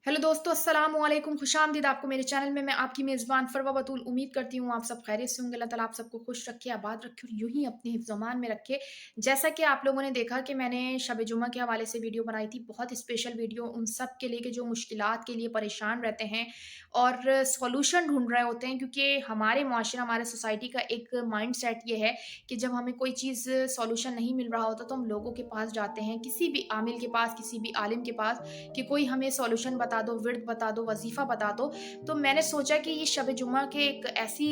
Hello दोस्तों, अस्सलाम वालेकुम, खुशामदीद आपको मेरे चैनल में। मैं आपकी मेज़बान फ़रवा बतूल उम्मीद करती हूँ आप सब खैरियत से होंगे। अल्लाह ताला आप सबको खुश रखे, आबाद रखे और यूँ ही अपने हिफ्ज़-ओ-मान में रखे। जैसा कि आप लोगों ने देखा कि मैंने शब जुमा के हवाले से वीडियो बनाई थी, बहुत स्पेशल वीडियो उन सब के लिए कि जो मुश्किलात के लिए परेशान रहते हैं और सॉल्यूशन ढूँढ रहे होते हैं, क्योंकि हमारे मुआशरा, हमारे सोसाइटी का एक माइंडसेट ये है कि जब हमें कोई चीज़ सॉल्यूशन नहीं मिल रहा होता तो हम लोगों के पास जाते हैं, किसी भी आमिल के पास, किसी भी आलिम के पास, कि कोई हमें सॉल्यूशन बता दो, विर्द बता दो, वज़ीफ़ा बता दो। तो मैंने सोचा कि ये शब जुमा के एक ऐसी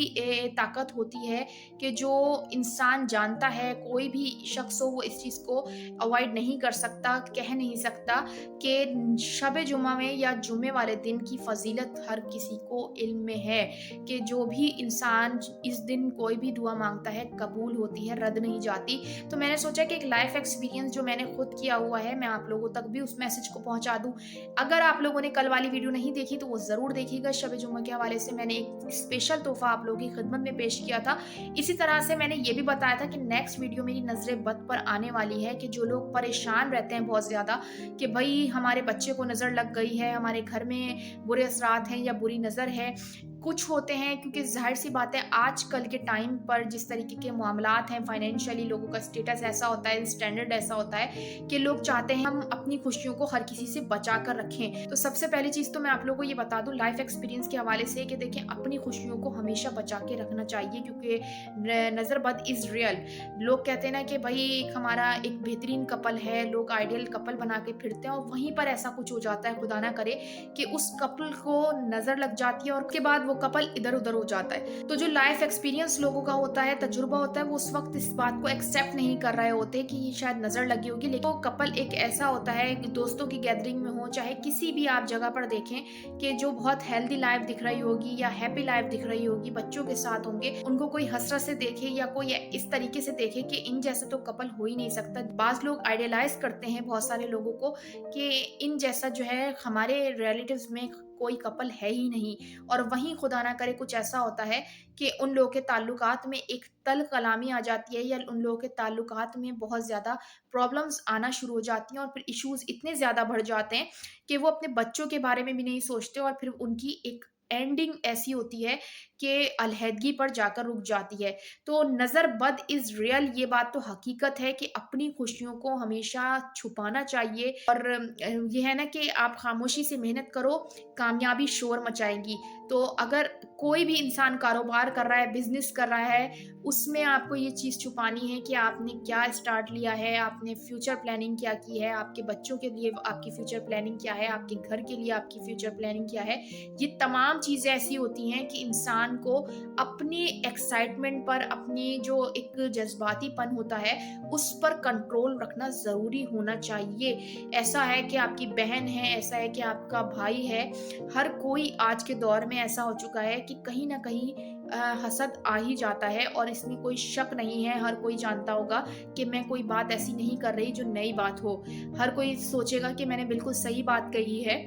ताकत होती है कि जो इंसान जानता है, कोई भी शख्स हो वो इस चीज़ को अवॉइड नहीं कर सकता, कह नहीं सकता कि शब जुमा में या जुमे वाले दिन की फ़ज़ीलत हर किसी को इल्म में है कि जो भी इंसान इस दिन कोई भी दुआ माँगता है, कबूल होती है, रद्द नहीं जाती। तो मैंने सोचा कि एक लाइफ़ एक्सपीरियंस जो मैंने खुद किया हुआ है, मैं आप लोगों तक भी उस मैसेज को पहुँचा दूँ। अगर आप लोगों ने कल वाली वीडियो नहीं देखी तो वो ज़रूर देखिएगा। शब जुम्मा के हवाले से मैंने एक स्पेशल तोहफ़ा आप लोगों की खिदमत में पेश किया था। इसी तरह से मैंने ये भी बताया था कि नेक्स्ट वीडियो मेरी नज़रे बद पर आने वाली है कि जो लोग परेशान रहते हैं बहुत ज़्यादा कि भई हमारे बच्चे को नज़र लग गई है, हमारे घर में बुरे असरात हैं या बुरी नज़र है। कुछ होते हैं, क्योंकि ज़ाहिर-सी बात है आजकल के टाइम पर जिस तरीके के मामलात हैं, फाइनेंशियली लोगों का स्टेटस ऐसा होता है, स्टैंडर्ड ऐसा होता है कि लोग चाहते हैं हम अपनी खुशियों को हर किसी से बचा कर रखें। तो सबसे पहली चीज़ तो मैं आप लोगों को ये बता दूँ लाइफ़ एक्सपीरियंस के हवाले से कि देखिए अपनी खुशियों को हमेशा बचा के रखना चाहिए, क्योंकि न नज़र बद इज़ रियल। लोग कहते हैं ना कि भई एक हमारा एक बेहतरीन कपल है, लोग आइडियल कपल बना के फिरते हैं और वहीं पर ऐसा कुछ हो जाता है, खुदा ना करे, कि उस कपल को नज़र लग जाती है और उसके बाद वो कपल इधर-उधर हो जाता है। तो जो लाइफ़ एक्सपीरियंस लोगों का होता है, तजुर्बा होता है, वो उस वक़्त इस बात को एक्सेप्ट नहीं कर रहे होते कि ये शायद नज़र लगी होगी। लेकिन वो कपल एक ऐसा होता है कि दोस्तों की गैदरिंग में हो, चाहे किसी भी आप जगह पर देखें, कि जो बहुत हेल्दी लाइफ़ दिख रही होगी या हैप्पी लाइफ़ दिख रही होगी, बच्चों के साथ होंगे, उनको कोई हसरत से देखे या कोई इस तरीके से देखे कि इन जैसा तो कपल हो ही नहीं सकता। बाज़ लोग आइडियलाइज़ करते हैं बहुत सारे लोगों को कि इन जैसा जो है हमारे रिलेटिव्स में कोई कपल है ही नहीं, और वहीं खुदा ना करे कुछ ऐसा होता है कि उन लोगों के ताल्लुकात में एक तल्ख़ कलामी आ जाती है या उन लोगों के ताल्लुकात में बहुत ज़्यादा प्रॉब्लम्स आना शुरू हो जाती हैं और फिर इश्यूज़ इतने ज़्यादा बढ़ जाते हैं कि वो अपने बच्चों के बारे में भी नहीं सोचते और फिर उनकी एक एंडिंग ऐसी होती है कि अलहदगी पर जाकर रुक जाती है। तो नज़र बद इज़ रियल, ये बात तो हकीकत है कि अपनी खुशियों को हमेशा छुपाना चाहिए और ये है ना कि आप खामोशी से मेहनत करो, कामयाबी शोर मचाएँगी। तो अगर कोई भी इंसान कारोबार कर रहा है, बिज़नेस कर रहा है, उसमें आपको ये चीज़ छुपानी है कि आपने क्या स्टार्ट लिया है, आपने फ्यूचर प्लानिंग क्या की है, आपके बच्चों के लिए आपकी फ्यूचर प्लानिंग क्या है, आपके घर के लिए आपकी फ्यूचर प्लानिंग क्या है। ये तमाम चीज़ें ऐसी होती हैं कि इंसान को अपनी एक्साइटमेंट पर, अपनी जो एक जज़्बातीपन होता है, उस पर कंट्रोल रखना ज़रूरी होना चाहिए। ऐसा है कि आपकी बहन है, ऐसा है कि आपका भाई है, हर कोई आज के दौर में ऐसा हो चुका है कि कहीं न कहीं हसद आ ही जाता है और इसमें कोई शक नहीं है। हर कोई जानता होगा कि मैं कोई बात ऐसी नहीं कर रही जो नई बात हो। हर कोई सोचेगा कि मैंने बिल्कुल सही बात कही है।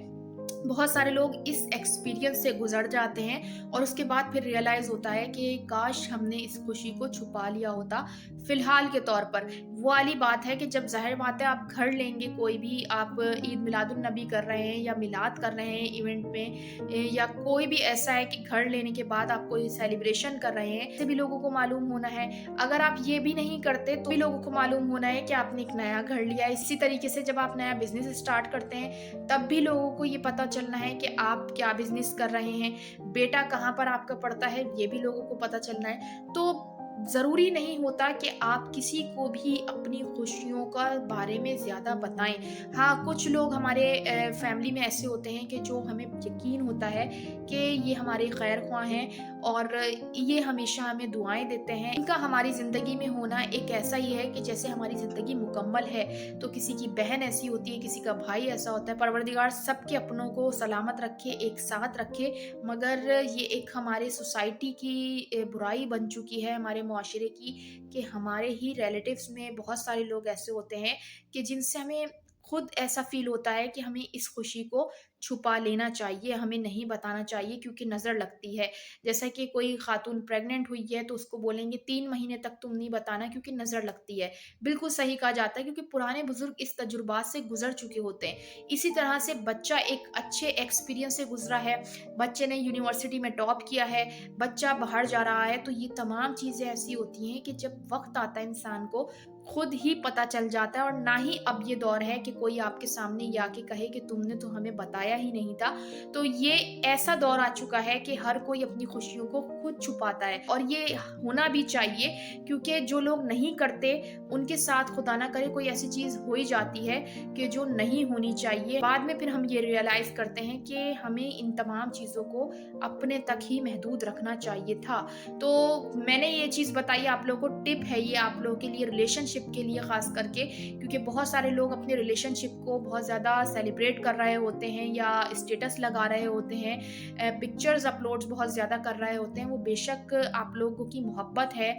बहुत सारे लोग इस एक्सपीरियंस से गुज़र जाते हैं और उसके बाद फिर रियलाइज़ होता है कि काश हमने इस खुशी को छुपा लिया होता, फ़िलहाल के तौर पर। वो वाली बात है कि जब ज़ाहिर बात है आप घर लेंगे, कोई भी आप ईद मिलादुन्नबी कर रहे हैं या मिलाद कर रहे हैं इवेंट में, या कोई भी ऐसा है कि घर लेने के बाद आप कोई सेलिब्रेशन कर रहे हैं, सभी लोगों को मालूम होना है। अगर आप ये भी नहीं करते तो भी लोगों को मालूम होना है कि आपने एक नया घर लिया है। इसी तरीके से जब आप नया बिज़नेस स्टार्ट करते हैं, तब भी लोगों को ये पता चलना है कि आप क्या बिज़नेस कर रहे हैं, बेटा कहाँ पर आपका पढ़ता है, ये भी लोगों को पता चलना है। तो ज़रूरी नहीं होता कि आप किसी को भी अपनी खुशियों का बारे में ज़्यादा बताएँ। हाँ, कुछ लोग हमारे फैमिली में ऐसे होते हैं कि जो हमें यकीन होता है कि ये हमारे खैर-ख्वाह हैं और ये हमेशा हमें दुआएँ देते हैं। इनका हमारी ज़िंदगी में होना एक ऐसा ही है कि जैसे हमारी ज़िंदगी मुकम्मल है, तो किसी की बहन ऐसी होती है, किसी का भाई ऐसा होता है। परवरदिगार सबके अपनों को सलामत रखे, एक साथ रखे, मगर ये एक हमारे सोसाइटी की बुराई बन चुकी है, हमारे मुआशरे की, कि हमारे ही रिलेटिव्स में बहुत सारे लोग ऐसे होते हैं कि जिनसे हमें खुद ऐसा फ़ील होता है कि हमें इस खुशी को छुपा लेना चाहिए, हमें नहीं बताना चाहिए क्योंकि नज़र लगती है। जैसा कि कोई ख़ातून प्रेग्नेंट हुई है तो उसको बोलेंगे 3 महीने तक तुम नहीं बताना क्योंकि नज़र लगती है। बिल्कुल सही कहा जाता है क्योंकि पुराने बुज़ुर्ग इस तजुर्बात से गुज़र चुके होते हैं। इसी तरह से बच्चा एक अच्छे एक्सपीरियंस से गुज़रा है, बच्चे ने यूनिवर्सिटी में टॉप किया है, बच्चा बाहर जा रहा है, तो ये तमाम चीज़ें ऐसी होती हैं कि जब वक़्त आता है इंसान को खुद ही पता चल जाता है और ना ही अब ये दौर है कि कोई आपके सामने ये आके कहे कि तुमने तो हमें बताया ही नहीं था। तो ये ऐसा दौर आ चुका है कि हर कोई अपनी खुशियों को खुद छुपाता है और ये होना भी चाहिए क्योंकि जो लोग नहीं करते उनके साथ खुदा ना करे कोई ऐसी चीज़ हो ही जाती है कि जो नहीं होनी चाहिए। बाद में फिर हम ये रियलाइज़ करते हैं कि हमें इन तमाम चीज़ों को अपने तक ही महदूद रखना चाहिए था। तो मैंने ये चीज़ बताई आप लोगों को, टिप है ये आप लोगों के लिए, रिलेशनशिप के लिए ख़ास करके, क्योंकि बहुत सारे लोग अपने रिलेशनशिप को बहुत ज़्यादा सेलिब्रेट कर रहे होते हैं या स्टेटस लगा रहे होते हैं, पिक्चर्स अपलोड्स बहुत ज़्यादा कर रहे होते हैं। वो बेशक आप लोगों की मोहब्बत है,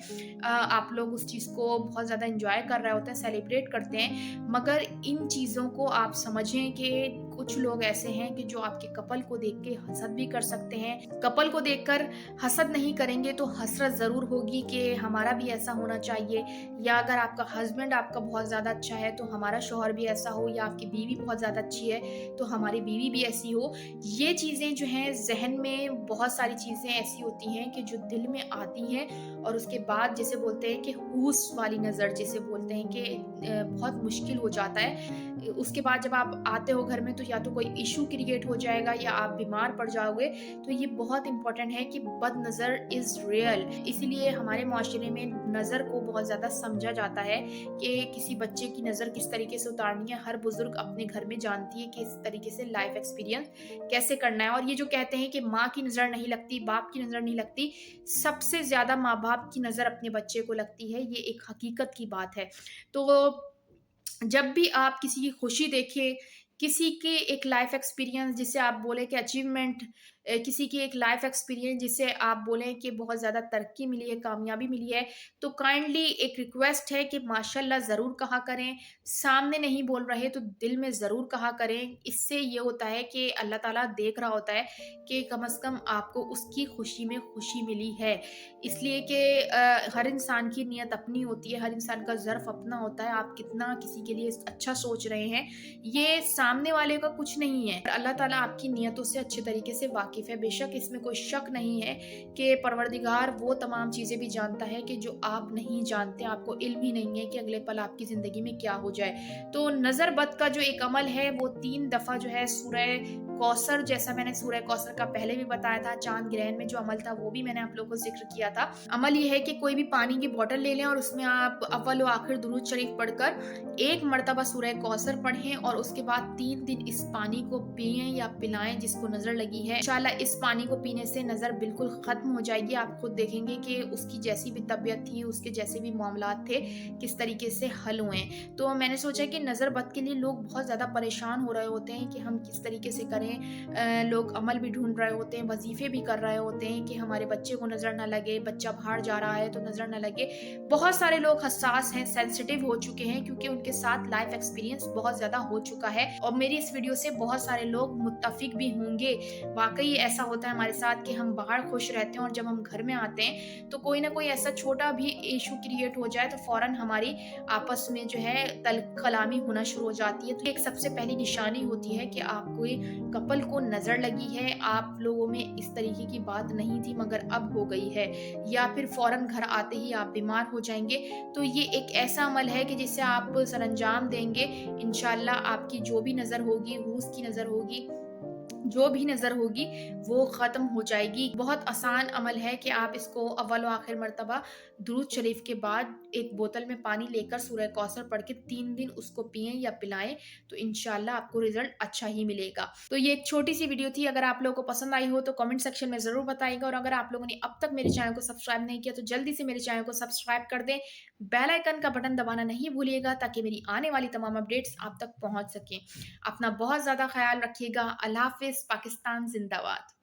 आप लोग उस चीज़ को बहुत ज़्यादा एंजॉय कर रहे होते हैं, सेलिब्रेट करते हैं, मगर इन चीज़ों को आप समझें कि कुछ लोग ऐसे हैं कि जो आपके कपल को देख के हसद भी कर सकते हैं। कपल को देखकर हसद नहीं करेंगे तो हसरत ज़रूर होगी कि हमारा भी ऐसा होना चाहिए, या अगर आपका हस्बैंड आपका बहुत ज़्यादा अच्छा है तो हमारा शौहर भी ऐसा हो, या आपकी बीवी बहुत ज़्यादा अच्छी है तो हमारी बीवी भी ऐसी हो। ये चीज़ें जो हैं ज़हन में बहुत सारी चीज़ें ऐसी होती हैं कि जो दिल में आती हैं और उसके बाद जिसे बोलते हैं कि हूस वाली नज़र जिसे बोलते हैं कि बहुत मुश्किल हो जाता है। उसके बाद जब आप आते हो घर में तो या तो कोई इश्यू क्रिएट हो जाएगा या आप बीमार पड़ जाओगे। तो ये बहुत इम्पोर्टेंट है कि बदनज़र इज़ रियल, इसीलिए हमारे माशरे में नज़र को बहुत ज़्यादा समझा जाता है कि किसी बच्चे की नज़र किस तरीके से उतारनी है। हर बुज़ुर्ग अपने घर में जानती है कि इस तरीके से लाइफ़ एक्सपीरियंस कैसे करना है। और ये जो कहते हैं कि माँ की नज़र नहीं लगती, बाप की नज़र नहीं लगती, सबसे ज़्यादा माँ-बाप की नज़र अपने बच्चे को लगती है, ये एक हकीकत की बात है। तो जब भी आप किसी की खुशी देखें, किसी के एक लाइफ एक्सपीरियंस जिसे आप बोलें कि अचीवमेंट, किसी की एक लाइफ एक्सपीरियंस जिसे आप बोलें कि बहुत ज़्यादा तरक्की मिली है, कामयाबी मिली है, तो काइंडली एक रिक्वेस्ट है कि माशाल्लाह ज़रूर कहा करें। सामने नहीं बोल रहे तो दिल में ज़रूर कहा करें। इससे ये होता है कि अल्लाह ताला देख रहा होता है कि कम से कम आपको उसकी खुशी में खुशी मिली है। इसलिए कि हर इंसान की नीयत अपनी होती है, हर इंसान का ज़र्फ़ अपना होता है। आप कितना किसी के लिए अच्छा सोच रहे हैं, ये सामने वाले का कुछ नहीं है। अल्लाह ताला आपकी नीयतों से अच्छे तरीके से वाकिफ़ है। बेशक इसमें कोई शक नहीं है कि परवरदिगार वो तमाम चीज़ें भी जानता है कि जो आप नहीं जानते, आपको इल्म ही नहीं है कि अगले पल आपकी ज़िंदगी में क्या हो जाए। तो नज़र बद का जो एक अमल है वो 3 दफ़ा जो है सूरह कौसर, जैसा मैंने सूरह कौसर का पहले भी बताया था, चाँद ग्रहण में जो अमल था वो भी मैंने आप लोगों को ज़िक्र किया था। अमल ये है कि कोई भी पानी की बॉटल ले लें और उसमें आप अव्वल व आखिर दुरूद शरीफ पढ़कर 1 मर्तबा सूरह कौसर पढ़ें और उसके बाद 3 दिन इस पानी को पिएँ या पिलाएँ जिसको नज़र लगी है। इंशाअल्लाह इस पानी को पीने से नज़र बिल्कुल ख़त्म हो जाएगी। आप खुद देखेंगे कि उसकी जैसी भी तबीयत थी, उसके जैसे भी मामलात थे, किस तरीके से हल हुए। तो मैंने सोचा कि नज़र बद के लिए लोग बहुत ज़्यादा परेशान हो रहे होते हैं कि हम किस तरीके से करें। लोग अमल भी ढूँढ रहे होते हैं, वज़ीफ़े भी कर रहे होते हैं कि हमारे बच्चे को नज़र ना लगे, बच्चा बाहर जा रहा है तो नज़र ना लगे। बहुत सारे लोग हसास हैं, सेंसिटिव हो चुके हैं क्योंकि उनके साथ लाइफ़ एक्सपीरियंस बहुत ज़्यादा हो चुका है और मेरी इस वीडियो से बहुत सारे लोग मुत्तफ़िक भी होंगे। वाक़ई ऐसा होता है हमारे साथ कि हम बाहर खुश रहते हैं और जब हम घर में आते हैं तो कोई ना कोई ऐसा छोटा भी इश्यू क्रिएट हो जाए तो फ़ौरन हमारी आपस में जो है तल कलामी होना शुरू हो जाती है। तो एक सबसे पहली निशानी होती है कि आप कोई कपल को नज़र लगी है, आप लोगों में इस तरीके की बात नहीं थी मगर अब हो गई है, या फिर फ़ौरन घर आते ही आप बीमार हो जाएँगे। तो ये एक ऐसा अमल है कि जिसे आप सरअंजाम देंगे, इंशाअल्लाह आपकी जो भी नज़र होगी, हुस की नज़र होगी, जो भी नज़र होगी वो ख़त्म हो जाएगी। बहुत आसान अमल है कि आप इसको अव्वल व आखिर मर्तबा दुरूद शरीफ के बाद एक बोतल में पानी लेकर सूरह कौसर पढ़ के 3 दिन उसको पिएँ या पिलाएँ, तो इंशाअल्लाह आपको रिज़ल्ट अच्छा ही मिलेगा। तो ये एक छोटी-सी वीडियो थी, अगर आप लोगों को पसंद आई हो तो कमेंट सेक्शन में ज़रूर बताइएगा और अगर आप लोगों ने अब तक मेरे चैनल को सब्सक्राइब नहीं किया तो जल्दी से मेरे चैनल को सब्सक्राइब कर दें। बेल आइकन का बटन दबाना नहीं भूलिएगा ताकि मेरी आने वाली तमाम अपडेट्स आप तक पहुँच सकें। अपना बहुत ज़्यादा ख़्याल रखिएगा। अल्लाह हाफ़िज़। पाकिस्तान ज़िंदाबाद।